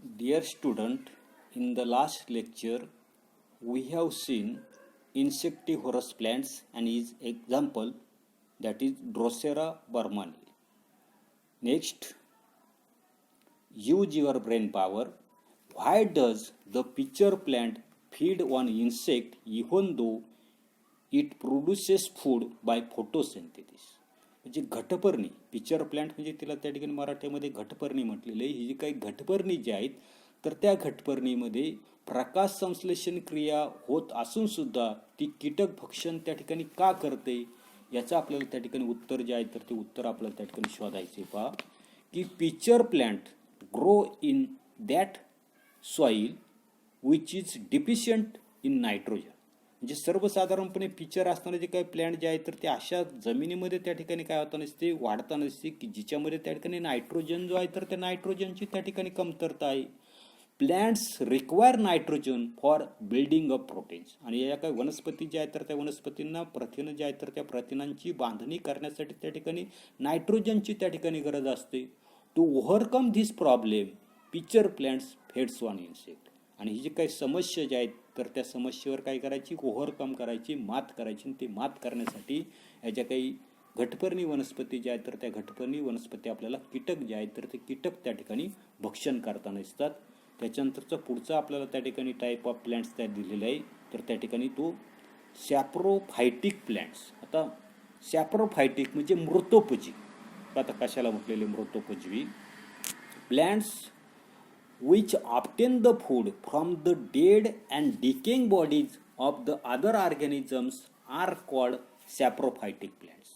Dear student, in the last lecture, we have seen insectivorous plants and its example, that is Drosera burmani. Next, use your brain power. Why does the pitcher plant feed on insect even though it produces food by photosynthesis? म्हणजे घटपर्णी, pitcher plant म्हणजे तिला त्या ठिकाणी मराठीमध्ये घटपर्णी म्हटलेलं आहे. ही जी काही घटपर्णी जी आहेत तर त्या घटपर्णीमध्ये प्रकाश संश्लेषण क्रिया होत असून सुद्धा ती कीटक भक्षण त्या ठिकाणी का करते याचं आपल्याला त्या ठिकाणी उत्तर जे आहे तर ते उत्तर आपल्याला त्या ठिकाणी शोधायचे. पहा की pitcher plant grow in that soil which is deficient in nitrogen. म्हणजे सर्वसाधारणपणे पिक्चर असणारे जे काही प्लॅन्ट जे आहेत तर ते अशा जमिनीमध्ये त्या ठिकाणी काय होताना दिसते, वाढताना दिसते की जिच्यामध्ये त्या ठिकाणी नायट्रोजन जो आहे तर त्या नायट्रोजनची त्या ठिकाणी कमतरता आहे. Plants require nitrogen for building up proteins. आणि या काही वनस्पती ज्या आहेत तर त्या वनस्पतींना प्रथिनं जे आहेत तर त्या प्रथिनांची बांधणी करण्यासाठी त्या ठिकाणी नायट्रोजनची त्या ठिकाणी गरज असते. To overcome this problem pitcher plants feeds on insect. आणि ही जी काही समस्या ज्या आहेत तर त्या समस्येवर काय करायची, ओव्हरकम करायची, मात करायची. आणि ते मात करण्यासाठी या ज्या काही घटपर्णी वनस्पती ज्या आहेत तर त्या घटपर्णी वनस्पती आपल्याला कीटक जे आहेत तर ते कीटक त्या ठिकाणी भक्षण करताना दिसतात. त्याच्यानंतरचा पुढचा आपल्याला त्या ठिकाणी टाईप ऑफ प्लॅन्ट्स त्या दिलेला आहे तर त्या ठिकाणी तो सॅप्रोफायटिक प्लॅन्ट्स. आता सॅप्रोफायटिक म्हणजे मृतोपजीवी. आता कशाला म्हटलेले मृतोपजीवी? Plants which obtain the food from the dead and decaying bodies of the other organisms are called saprophytic plants.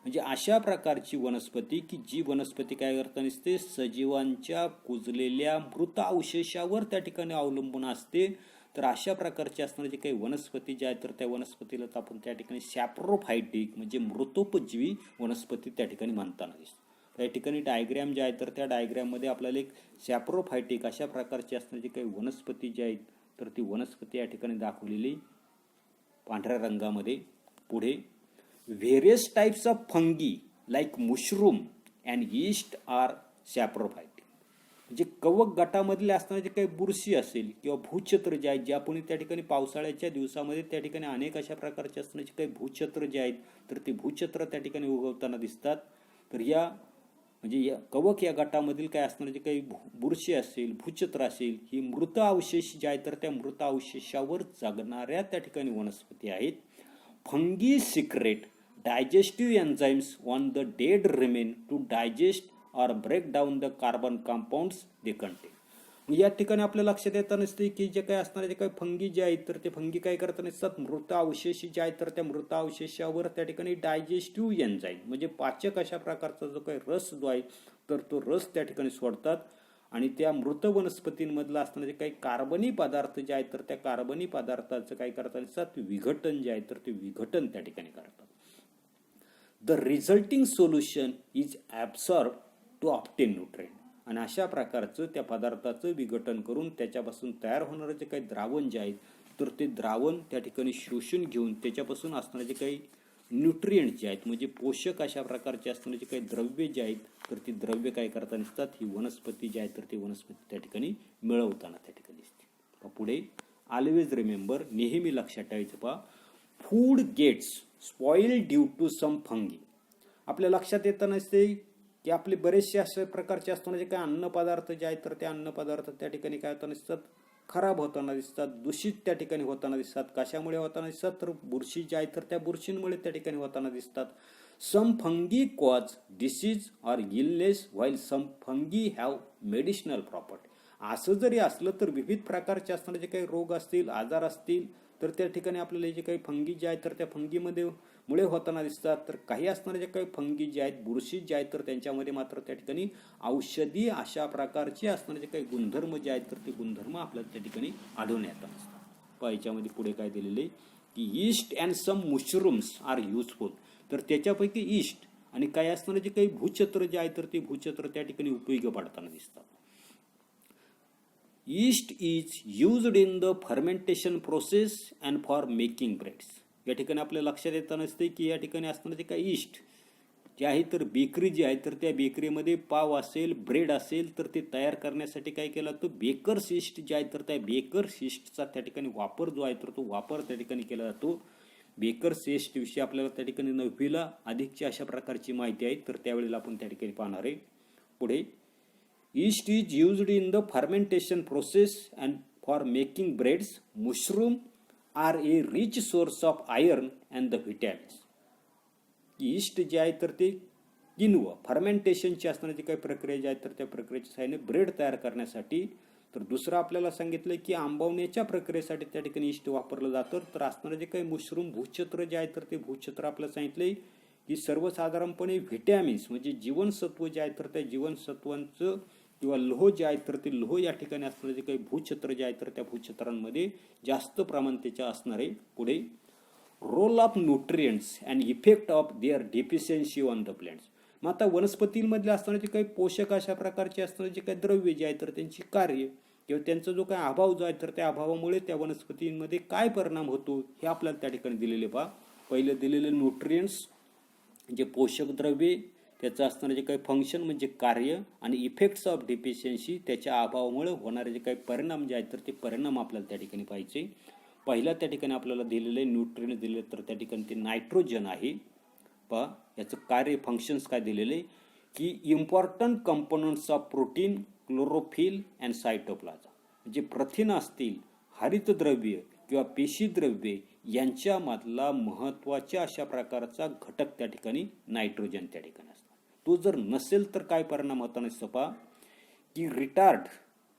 म्हणजे अशा प्रकारची वनस्पती की जी वनस्पती काय करता नसते, सजीवांच्या कुजलेल्या मृत अवशेषावर त्या ठिकाणी अवलंबून असते. तर अशा प्रकारची असणारी जी काही वनस्पती ज्या आहेत तर त्या वनस्पतीला आपण त्या ठिकाणी सॅप्रोफायटिक म्हणजे मृतोपजीवी वनस्पती त्या ठिकाणी म्हणताना दिसते. या ठिकाणी डायग्रॅम जे आहे तर त्या डायग्रॅममध्ये आपल्याला एक सॅप्रोफायटिक अशा प्रकारची असणारी जी काही वनस्पती जी आहेत तर ती वनस्पती या ठिकाणी दाखवलेली पांढऱ्या रंगामध्ये. पुढे various types of fungi like mushroom and yeast are saprophytic. म्हणजे कवक गटामधले असणारे जे काही बुरशी असेल किंवा भूछत्र जे आहेत, जे आपण त्या ठिकाणी पावसाळ्याच्या दिवसामध्ये त्या ठिकाणी अनेक अशा प्रकारचे असणारे जे काही भूछत्र जे आहेत तर ते भूछत्र त्या ठिकाणी उगवताना दिसतात. तर या म्हणजे या कवक या गटामधील काय असणारे जे काही बुरशी असेल, भूछत्र असेल, ही मृत अवशेष जे आहेत तर त्या मृत अवशेषावर जगणाऱ्या त्या ठिकाणी वनस्पती आहेत. Fungi secrete digestive enzymes on the dead remain to digest और break down the carbon compounds they contain. या ठिकाणी आपल्या लक्षात येता नसते की जे काही असणारे जे काही फंगी जे आहेत तर ते फंगी काय करत नसतात, मृत अवशेष जे आहेत तर त्या मृत अवशेषावर त्या ठिकाणी डायजेस्टिव्ह एन्झाईम म्हणजे पाचक अशा प्रकारचा जो काही रस जो आहे तर तो रस त्या ठिकाणी सोडतात. आणि त्या मृत वनस्पतींमधला असणारे जे काही कार्बनी पदार्थ जे आहेत तर त्या कार्बनी पदार्थाचं काय करतात नसतात, विघटन जे आहे तर ते विघटन त्या ठिकाणी करतात. The resulting solution is absorb to obtain nutrient. आणि अशा प्रकारचं त्या पदार्थाचं विघटन करून त्याच्यापासून तयार होणारं जे काही द्रावण जे आहे तर ते द्रावण त्या ठिकाणी शोषून घेऊन त्याच्यापासून असणारे जे काही न्यूट्रिएंट जे आहेत म्हणजे पोषक अशा प्रकारचे असणारे जे काही द्रव्य जे आहेत तर ती द्रव्य काय करताना दिसतात, ही वनस्पती जी आहे तर ती वनस्पती त्या ठिकाणी मिळवताना त्या ठिकाणी दिसते. पुढे ऑलवेज रिमेंबर, नेहमी लक्षात ठेवायचं. पहा, food gets spoil due to some fungi. आपल्या लक्षात येताना नसते की आपले बरेचसे अशा प्रकारचे असताना जे काही अन्नपदार्थ जे आहेत तर ते अन्नपदार्थ त्या ठिकाणी काय होताना दिसतात, खराब होताना दिसतात, दूषित त्या ठिकाणी होताना दिसतात. कशामुळे होताना दिसतात तर बुरशी जे आहेत तर त्या बुरशींमुळे त्या ठिकाणी होताना दिसतात. Some fungi cause disease or illness while some fungi have medicinal property. असं जरी असलं तर विविध प्रकारचे असणारे जे काही रोग असतील, आजार असतील तर त्या ठिकाणी आपल्याला जे काही फंगी जे आहेत तर त्या फंगीमध्ये मुळे होताना दिसतात. तर काही असणारे जे काही फंगी जे आहेत, बुरशी जे आहेत तर त्यांच्यामध्ये मात्र त्या ठिकाणी औषधी अशा प्रकारचे असणारे जे काही गुणधर्म जे आहेत तर ते गुणधर्म आपल्याला त्या ठिकाणी आढळून येतात असतात. पण याच्यामध्ये पुढे काय दिलेले की yeast and some mushrooms are useful. तर त्याच्यापैकी ईस्ट आणि काही असणारे जे काही भूछत्र जे आहेत तर ते भूछत्र त्या ठिकाणी उपयोगी पडताना दिसतात. East is used in the fermentation process and for making breads. या ठिकाणी आपल्या लक्षात येताना नसते की या ठिकाणी असणारे जे काही ईस्ट जे आहे तर बेकरी जी आहे तर त्या बेकरीमध्ये पाव असेल, ब्रेड असेल, तर ते तयार करण्यासाठी काय केलं तर बेकर्स ईस्ट जे आहे तर त्या बेकर्स ईस्टचा त्या ठिकाणी वापर जो आहे तर तो वापर त्या ठिकाणी केला जातो. बेकर्स ईस्ट विषयी आपल्याला त्या ठिकाणी 9वीला अधिकची अशा प्रकारची माहिती आहे, तर त्यावेळेला आपण त्या ठिकाणी पाहणार आहे. पुढे, yeast is used in the fermentation process and for making breads. Mushroom are a rich source of iron and the vitamins. Yeast जे आहे तर ते किण्व फर्मेंटेशनची असणारी जी काही प्रक्रिया जी आहे तर त्या प्रक्रियेच्या सहाय्याने ब्रेड तयार करण्यासाठी. तर दुसरं आपल्याला सांगितलं की आंबवण्याच्या प्रक्रियेसाठी त्या ठिकाणी ईस्ट वापरलं जातं. तर असणारं जे काही मशरूम भूछत्र जे आहे तर ते भूछत्र आपल्याला सांगितलंय की सर्वसाधारणपणे व्हिटॅमिन्स म्हणजे जीवनसत्व जे आहे तर त्या जीवनसत्वांचं किंवा लोह जे आहे तर ते लोह या ठिकाणी असणारे जे काही भूछत्र जे आहे तर त्या भूछत्रांमध्ये जास्त प्रमाण त्याच्या असणार आहे. पुढे, role of nutrients and effect of their deficiency on the plants. मग आता वनस्पतींमधले असणारे जे काही पोषक अशा प्रकारचे असणारे जे काही द्रव्य जे आहे तर त्यांची कार्य किंवा त्यांचा जो काही अभाव जो आहे तर त्या अभावामुळे त्या वनस्पतींमध्ये काय परिणाम होतो हे आपल्याला त्या ठिकाणी दिलेले पहा. पहिलं दिलेले न्यूट्रिएंट्स जे पोषक द्रव्ये, त्याचं असणारे जे काही फंक्शन म्हणजे कार्य, आणि इफेक्ट्स ऑफ डेफिशियन्सी त्याच्या अभावामुळे होणारे जे काही परिणाम जे आहेत तर ते परिणाम आपल्याला त्या ठिकाणी पाहिजे. पहिला त्या ठिकाणी आपल्याला दिलेले न्यूट्रिएंट दिले तर त्या ठिकाणी ते नायट्रोजन आहे. पहा याचं कार्य फंक्शन्स काय दिलेले की important components of protein, chlorophyll and cytoplasm. म्हणजे प्रथिन असतील, हरितद्रव्य किंवा पेशीद्रव्ये यांच्यामधला महत्त्वाच्या अशा प्रकारचा घटक त्या ठिकाणी नायट्रोजन त्या ठिकाणी असतो. तो जर नसेल तर काय परिणाम होता नसतो पहा की रिटार्ड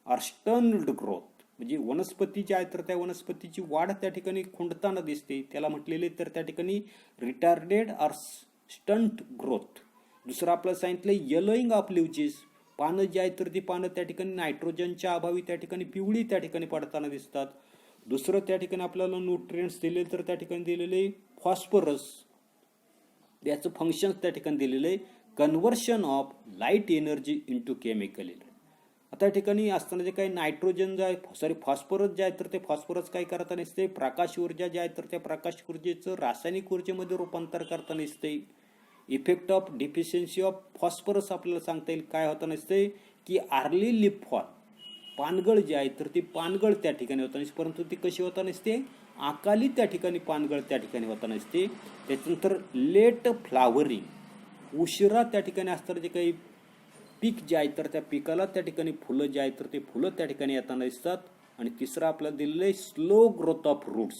ऑर स्टन्ड ग्रोथ. म्हणजे वनस्पती जी आहे तर त्या वनस्पतीची वाढ त्या ठिकाणी खुंटताना दिसते, त्याला म्हटलेले तर त्या ठिकाणी रिटार्डेड ऑर स्टंट ग्रोथ. दुसरं आपलं सांगितलं येलोईंग ऑफ लिव्हजेस. पानं जी आहेत तर ती पानं त्या ठिकाणी नायट्रोजनच्या अभावी त्या ठिकाणी पिवळी त्या ठिकाणी पडताना दिसतात. दुसरं त्या ठिकाणी आपल्याला न्यूट्रिएंट्स दिले तर त्या ठिकाणी दिलेले फॉस्फरस. याचं फंक्शन त्या ठिकाणी दिलेले conversion of light energy into chemical energy. आता या ठिकाणी असताना जे काही नायट्रोजन जे आहे फॉस्फरस जे आहे तर ते फॉस्फरस काय करताना दिसते, प्रकाश ऊर्जा जे आहे तर त्या प्रकाश ऊर्जेचं रासायनिक ऊर्जेमध्ये रूपांतर करताना दिसते. Effect of deficiency of phosphorus आपल्याला सांगता येईल काय होताना दिसते की अर्ली लीफ फॉल. पानगळ जे आहे तर ती पानगळ त्या ठिकाणी होताना दिसते, परंतु ती कशी होताना दिसते, अकाली त्या ठिकाणी पानगळ त्या ठिकाणी होताना दिसते. त्याच्यानंतर लेट फ्लावरिंग, उशिरा त्या ठिकाणी असताना जे काही पीक जे आहे तर त्या पिकाला त्या ठिकाणी फुलं जे आहे तर ते फुलं त्या ठिकाणी येताना दिसतात. आणि तिसरं आपल्याला दिलेलं आहे स्लो ग्रोथ ऑफ रूट्स.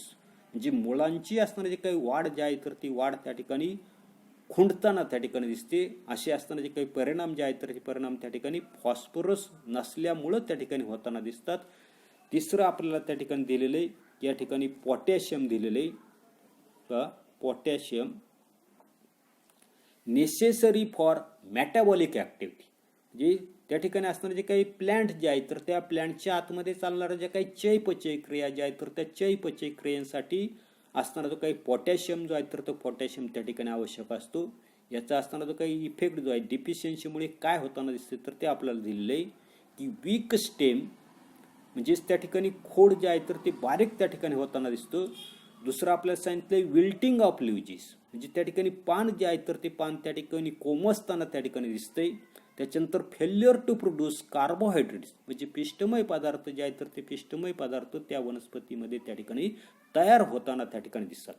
म्हणजे मुळांची असणारी जे काही वाढ जे आहे तर ती वाढ त्या ठिकाणी खुंटताना त्या ठिकाणी दिसते. असे असताना जे काही परिणाम जे आहेत तर ते परिणाम त्या ठिकाणी फॉस्फरस नसल्यामुळं त्या ठिकाणी होताना दिसतात. तिसरं आपल्याला त्या ठिकाणी दिलेलं आहे या ठिकाणी पोटॅशियम दिलेलं आहे. Potassium necessary for metabolic activity. म्हणजे त्या ठिकाणी असणारे जे काही प्लॅन्ट जे आहेत तर त्या प्लॅन्टच्या आतमध्ये चालणाऱ्या ज्या काही चयपचय क्रिया ज्या आहेत तर त्या चयपचय क्रियांसाठी असणारा जो काही पोटॅशियम जो आहे तर तो पोटॅशियम त्या ठिकाणी आवश्यक असतो. याचा असणारा जो काही इफेक्ट जो आहे डिफिशियन्सीमुळे काय होताना दिसते तर ते आपल्याला दिलेलं आहे की वीक स्टेम म्हणजेच त्या ठिकाणी खोड जे आहे तर ते बारीक त्या ठिकाणी होताना दिसतं. दुसरं आपल्याला सांगितलं विल्टिंग ऑफ लिव्हजेस. म्हणजे त्या ठिकाणी पान जे आहे तर ते पान त्या ठिकाणी कोमसताना त्या ठिकाणी दिसतंय. त्याच्यानंतर फेल्युअर टू प्रोड्यूस कार्बोहायड्रेट्स म्हणजे पिष्टमय पदार्थ जे आहेत तर ते पिष्टमय पदार्थ त्या वनस्पतीमध्ये त्या ठिकाणी तयार होताना त्या ठिकाणी दिसतात.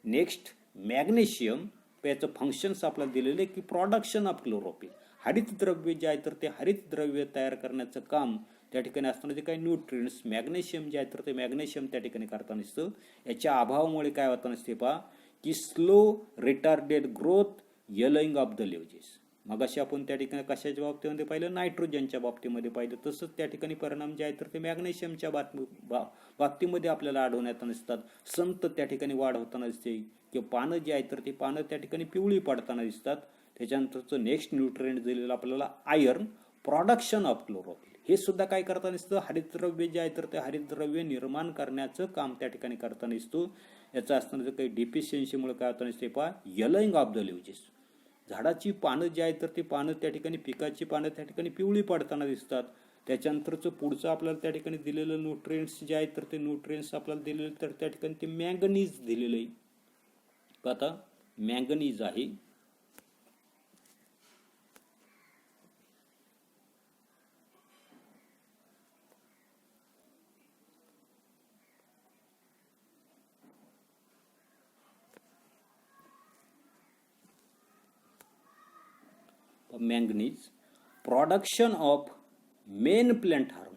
Next magnesium. याचं फंक्शन्स आपल्याला दिलेले की प्रोडक्शन ऑफ क्लोरोफिल. हरितद्रव्य जे आहे तर ते हरितद्रव्य तयार करण्याचं काम त्या ठिकाणी असताना जे काही न्यूट्रिएंट्स मॅग्नेशियम जे आहे तर ते मॅग्नेशियम त्या ठिकाणी करताना दिसतं. याच्या अभावामुळे काय होताना दिसते पहा की slow retarded growth, yellowing of the leaves. मग अशी आपण त्या ठिकाणी कशाच्या बाबतीमध्ये पाहिलं, नायट्रोजनच्या बाबतीमध्ये पाहिलं. तसंच त्या ठिकाणी परिणाम जे आहे तर ते मॅग्नेशियमच्या बाबतीमध्ये आपल्याला आढळण्यात दिसतात. संत त्या ठिकाणी वाढ होताना दिसते किंवा पानं जी आहेत तर ती पानं त्या ठिकाणी पिवळी पडताना दिसतात. त्याच्यानंतरचं नेक्स्ट न्यूट्रिएंट दिलेलं आपल्याला आयर्न, प्रोडक्शन ऑफ क्लोरोफिल. हे सुद्धा काय करताना दिसतं, हरितद्रव्य जे आहे तर ते हरितद्रव्य निर्माण करण्याचं काम त्या ठिकाणी करताना दिसतो. याचं असताना जर काही डिफिशियन्सीमुळे काय होताना दिसते पहा येलोईंग ऑफ द लिव्हजेस. झाडाची पानं जी आहेत तर ती पानं त्या ठिकाणी पिकाची पानं त्या ठिकाणी पिवळी पडताना दिसतात. त्याच्यानंतरचं पुढचं आपल्याला त्या ठिकाणी दिलेलं न्यूट्रिएंट्स जे आहेत तर ते न्यूट्रिएंट्स आपल्याला दिलेले तर त्या ठिकाणी ते मॅंगनीज दिलेलं आहे. आता मॅंगनीज आहे manganese, production of main plant hormone.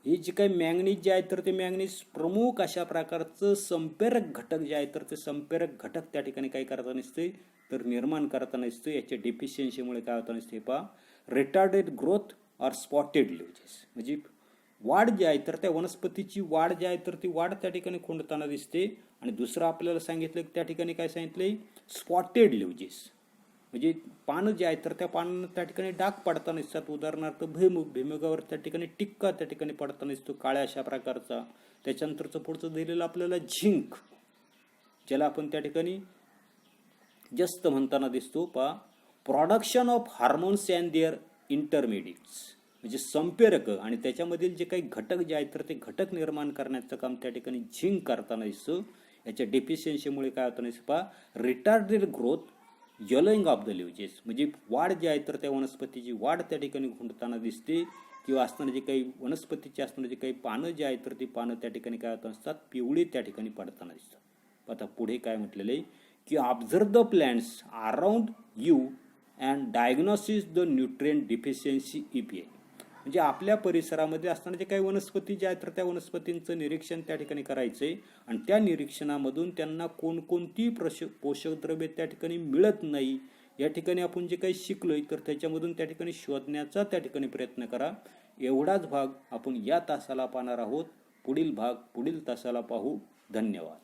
ही जी काही मॅंगनीज जे आहे तर ते मॅंगनीज प्रमुख अशा प्रकारचं संप्रेरक घटक जे आहे तर ते संप्रेरक घटक त्या ठिकाणी काय करता नसते तर निर्माण करता नसते. याच्या डेफिशियन्सीमुळे काय होता नसते पहा, रिटार्डेड ग्रोथ ऑर स्पॉटेड लिव्हजेस, म्हणजे वाढ जी आहे तर त्या वनस्पतीची वाढ जी आहे तर ती वाढ त्या ठिकाणी खुंटताना दिसते. आणि दुसरं आपल्याला सांगितलं की त्या ठिकाणी काय सांगितलंय, स्पॉटेड लिव्हजेस, म्हणजे पानं जे आहेत तर त्या पानांना त्या ठिकाणी डाग पडताना दिसतात. उदाहरणार्थ भुईमुगावर त्या ठिकाणी टिक्का त्या ठिकाणी पडताना दिसतो काळ्या अशा प्रकारचा. त्याच्यानंतरचं पुढचं दिलेलं आपल्याला झिंक, ज्याला आपण त्या ठिकाणी जास्त म्हणताना दिसतो पहा, production of hormones and their intermediates, म्हणजे संप्रेरक आणि त्याच्यामधील जे काही घटक जे आहेत तर ते घटक निर्माण करण्याचं काम त्या ठिकाणी झिंक करताना दिसतं. याच्या डेफिशियन्सीमुळे काय होतं नाही पहा, रिटार्डेड ग्रोथ, यलोइंग ऑफ द लिव्हजेस, म्हणजे वाढ जी आहे तर त्या वनस्पतीची वाढ त्या ठिकाणी खुंटताना दिसते. किंवा असताना जे काही वनस्पतीची असताना जे काही पानं जे आहेत तर ती पानं त्या ठिकाणी काय होत असतात, पिवळी त्या ठिकाणी पडताना दिसतात. आता पुढे काय म्हटलेलं आहे की observe the plants around you and diagnosis the nutrient deficiency EPA, म्हणजे आपल्या परिसरामध्ये असताना जे काही वनस्पती जे आहेत तर त्या वनस्पतींचं निरीक्षण त्या ठिकाणी करायचं आहे. आणि त्या निरीक्षणामधून त्यांना कोणकोणती पोषक द्रव्ये त्या ठिकाणी मिळत नाही या ठिकाणी आपण जे काही शिकलोय तर त्याच्यामधून त्या ठिकाणी शोधण्याचा त्या ठिकाणी प्रयत्न करा. एवढाच भाग आपण या तासाला पाहणार आहोत. पुढील भाग पुढील तासाला पाहू. धन्यवाद.